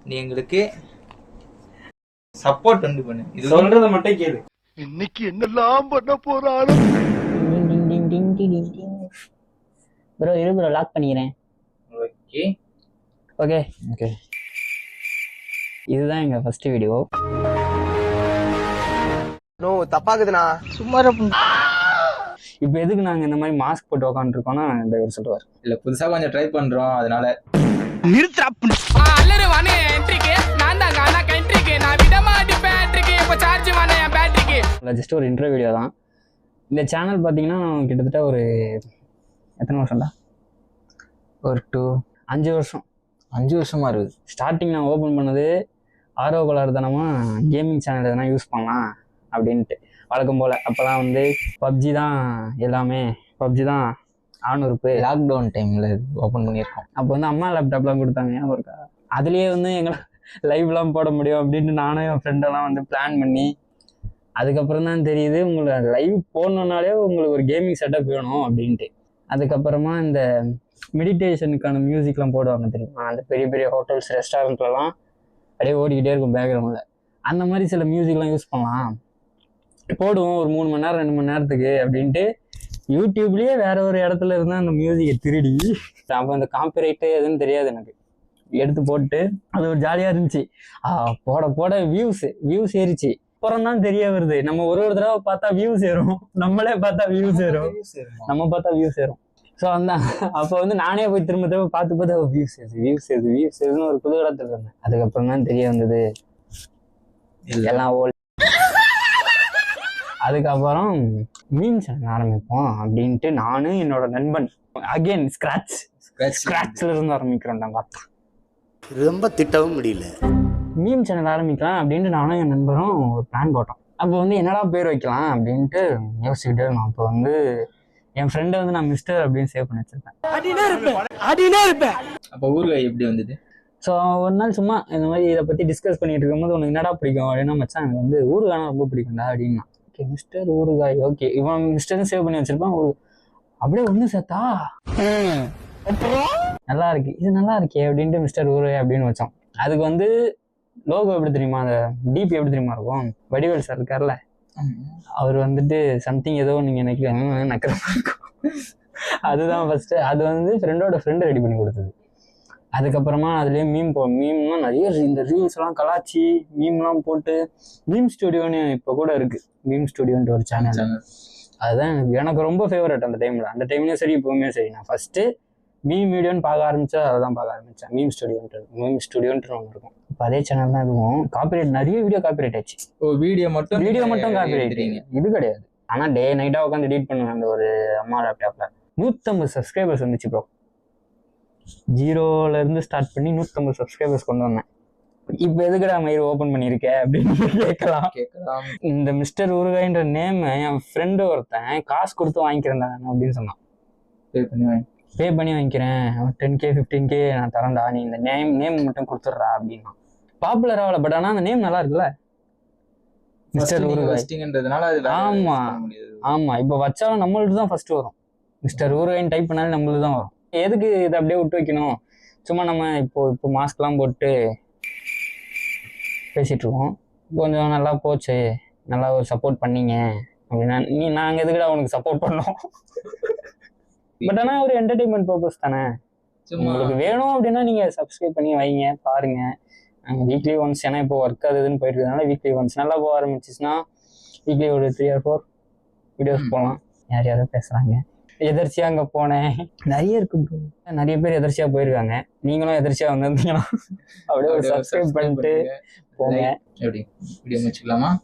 நீ எங்களுக்கு சப்போர்ட் வந்து பண்ணு. இது சொல்றத மட்டும் கேளு. இன்னைக்கு என்னெல்லாம் பண்ண போறானோ. ப்ரோ இரு ப்ரோ லாக் பண்ணிக்கிறேன். Okay okay okay. இதுதான் எங்க ஃபர்ஸ்ட் வீடியோ. நோ தப்பாக்குதுண்ணா. சும்மா இப்போ எதுக்கு நாங்க இந்த மாதிரி மாஸ்க் போட்டு உட்காந்துருக்கோம்னா இந்த ஒரு சொல்லுவார். இல்ல புதுசா கொஞ்சம் ட்ரை பண்றோம், அதனால ஜஸ்ட் ஒரு இன்ட்ரோ வீடியோ தான். இந்த சேனல் பார்த்தீங்கன்னா கிட்டத்தட்ட ஒரு எத்தனை வருஷம்டா, ஒரு 5 வருஷம் 5 வருஷமா இருக்குது. ஸ்டார்டிங் நான் ஓப்பன் பண்ணது ஆர்வகோளாறுதனமாக கேமிங் சேனல் எதனா யூஸ் பண்ணலாம் அப்படின்ட்டு வழக்கம் போல். அப்போலாம் வந்து பப்ஜி தான் எல்லாமே, பப்ஜி தான் ஆணுறுப்பு. லாக்டவுன் டைமில் ஓப்பன் பண்ணியிருக்கோம். அப்போ வந்து அம்மா லேப்டாப்லாம் கொடுத்தாங்க ஒருக்கா. அதுலேயே வந்து எங்களை லைவ்லாம் போட முடியும் அப்படின்ட்டு நானும் என் ஃப்ரெண்டெல்லாம் வந்து பிளான் பண்ணி, அதுக்கப்புறம் தான் தெரியுது உங்களை லைவ் போடணுன்னாலே உங்களுக்கு ஒரு கேமிங் செட்டப் வேணும் அப்படின்ட்டு. அதுக்கப்புறமா இந்த மெடிடேஷனுக்கான மியூசிக்லாம் போடுவாங்க தெரியுமா, அந்த பெரிய பெரிய ஹோட்டல்ஸ் ரெஸ்டாரண்ட்லலாம் அப்படியே ஓடிக்கிட்டே இருக்கும் பேக்ரவுண்டில். அந்த மாதிரி சில மியூசிக்லாம் யூஸ் பண்ணலாம், போடுவோம் ஒரு 3 மணி நேரம் 2 மணி நேரத்துக்கு அப்படின்ட்டு யூடியூப்லேயே வேற ஒரு இடத்துல இருந்தால் அந்த மியூசிக்கை திருடி, அப்போ அந்த காப்பிரைட்டு எதுன்னு தெரியாது எனக்கு, எடுத்து போட்டு அது ஒரு ஜாலியாக இருந்துச்சு. போட போட வியூஸ் ஏறிச்சு. அப்புறம் தான் தெரிய வருது நம்ம ஒரு தடவை பார்த்தா வியூஸ் ஏறும், நம்மளே பார்த்தா வியூஸ் ஏறும், நம்ம பார்த்தா வியூஸ் ஏறும். ஸோ அந்த அப்போ வந்து நானே போய் திரும்ப பார்த்து வியூஸ் ஏறுதுன்னு ஒரு புது இடத்துல இருந்தேன். அதுக்கப்புறம் தான் தெரிய வந்தது எல்லாம் ஓல்டு. அதுக்கப்புறம் மீம் சேனல் ஆரம்பிப்போம் அப்படின்ட்டு நானும் என்னோட நண்பன் அகெயின் ஸ்கிராட்ச்ல இருந்து ஆரம்பிக்கிறோம்டா. பார்த்தா ரொம்ப திட்டவும் முடியல. மீம் சேனல் ஆரம்பிக்கலாம் அப்படின்ட்டு நானும் என் நண்பரும் ஒரு பிளான் போட்டோம். அப்போ வந்து என்னடா பேர் வைக்கலாம் அப்படின்ட்டு யோசிச்சுக்கிட்டே இருந்தோம். அப்போ வந்து என் ஃப்ரெண்டை வந்து நான் மிஸ்டர் அப்படின்னு சேவ் பண்ணி வச்சிருப்பேன். அப்போ ஊறுகாய் எப்படி வந்தது? ஸோ ஒரு நாள் சும்மா இந்த மாதிரி இதை பற்றி டிஸ்கஸ் பண்ணிட்டு இருக்கும்போது உனக்கு என்னடா பிடிக்கும் அப்படின்னா, மச்சான் எனக்கு வந்து ஊறுகாய்னா ரொம்ப பிடிக்கும்டா அப்படின்னா. ஓகே மிஸ்டர் ஊறுகாய், ஓகே இவன் மிஸ்டர்னு சேவ் பண்ணி வச்சிருப்பான். அப்படியே ஒன்று சேர்த்தா நல்லா இருக்கு, இது நல்லா இருக்கே அப்படின்ட்டு மிஸ்டர் ஊறுகாய் அப்படின்னு வச்சோம். அதுக்கு வந்து லோகோ எப்படி தெரியுமா, அந்த டிபி எப்படி தெரியுமா இருக்கும், வடிவேல் சார் இருக்கார்ல, அவர் வந்துட்டு சம்திங் ஏதோ நீங்கள் நக்கிற மாதிரி இருக்கும். அதுதான் ஃபர்ஸ்ட். அது வந்து ஃப்ரெண்டோட ஃப்ரெண்டு ரெடி பண்ணி கொடுத்தது. அதுக்கப்புறமா அதுலேயே மீம்லாம் நிறைய இந்த ரீல்ஸ்லாம் கலாச்சி மீம்லாம் போட்டு மீம் ஸ்டுடியோன்னு இப்போ கூட இருக்கு. மீம் ஸ்டுடியோன்ட்டு ஒரு சேனல், அதுதான் எனக்கு ரொம்ப ஃபேவரட் அந்த டைம்லேயும் சரி இப்போவுமே சரி. நான் ஃபர்ஸ்ட்டு மீம் வீடியோன்னு பார்க்க ஆரம்பிச்சா அதான் பார்க்க ஆரம்பித்தேன். மீம் ஸ்டுடியோன்ட்டு ஒன்று இருக்கும். இப்போ அதே சேனல் தான் இதுவும். காப்பிரைட் நிறைய வீடியோ காப்பிரைட் ஆச்சு. வீடியோ மட்டும் காப்பிரைட் இது கிடையாது. ஆனால் டே நைட்டாக உட்காந்து எடிட் பண்ணுவேன் அந்த ஒரு அம்மா லேப்டாப்பில். 150 சப்ஸ்கிரைபர்ஸ் வந்துச்சு ப்ரோ. 0லேருந்து ஸ்டார்ட் பண்ணி 150 சப்ஸ்கிரைபர்ஸ் கொண்டு வந்தேன். இப்போ எதுக்குடா மயிர் ஓப்பன் பண்ணியிருக்க அப்படின்னு கேட்கலாம். இந்த மிஸ்டர் ஊறுகாய்ன்ற நேம் என் ஃப்ரெண்டு ஒருத்தன் காசு கொடுத்து வாங்கிக்கிறேன் நான் அப்படின்னு சொன்னான். பே பண்ணி வாங்கிக்கிறேன், 10K 15K நான் தரேன்டா, நீ இந்த நேம் மட்டும் கொடுத்துட்றா அப்படின்னா. பாப்புலர் ஆகல, பட் ஆனால் அந்த நேம் நல்லா இருக்குல்ல, மிஸ்டர் ஊறுகாய். ஆமா இப்போ வச்சாலும் நம்மளுக்கு தான் ஃபர்ஸ்ட் வரும். மிஸ்டர் ஊறுகாய்ன்னு டைப் பண்ணாலும் நம்மளுக்கு தான் வரும். எதுக்கு இதை அப்படியே விட்டு வைக்கணும், சும்மா நம்ம இப்போ மாஸ்க்லாம் போட்டு பேசிட்டு இருக்கோம். கொஞ்சம் நல்லா போச்சு, நல்லா ஒரு சப்போர்ட் பண்ணீங்க அப்படின்னா நாங்கள் எதுக்குடா உனக்கு சப்போர்ட் பண்ணோம். பட் ஆனால் ஒரு என்டர்டெயின்மெண்ட் பர்பஸ் தானே. உங்களுக்கு வேணும் அப்படின்னா நீங்கள் சப்ஸ்கிரைப் பண்ணி வைங்க, பாருங்க. வீக்லி ஒன்ஸ், ஏன்னா இப்போ ஒர்க் அதுன்னு போயிட்டு இருக்கனால வீக்லி ஒன்ஸ் நல்லா போக ஆரம்பிச்சிச்சுன்னா வீக்லி ஒரு 3 or 4 வீடியோஸ் போகலாம். யாரும் பேசுகிறாங்க. எதர்ச்சியாக அங்கே போனேன், நிறைய இருக்கு ப்ரோ. நிறைய பேர் எதர்ச்சியாக போயிருக்காங்க. நீங்களும் எதர்ச்சியாக வந்திருந்தீங்கன்னா அப்படியே ஒரு சப்ஸ்கிரைப் பண்ணிட்டு போங்க. எப்படி வீடியோ முடிச்சிடலாம்.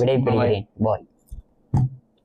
விடை பெறுகிறேன். பாய்.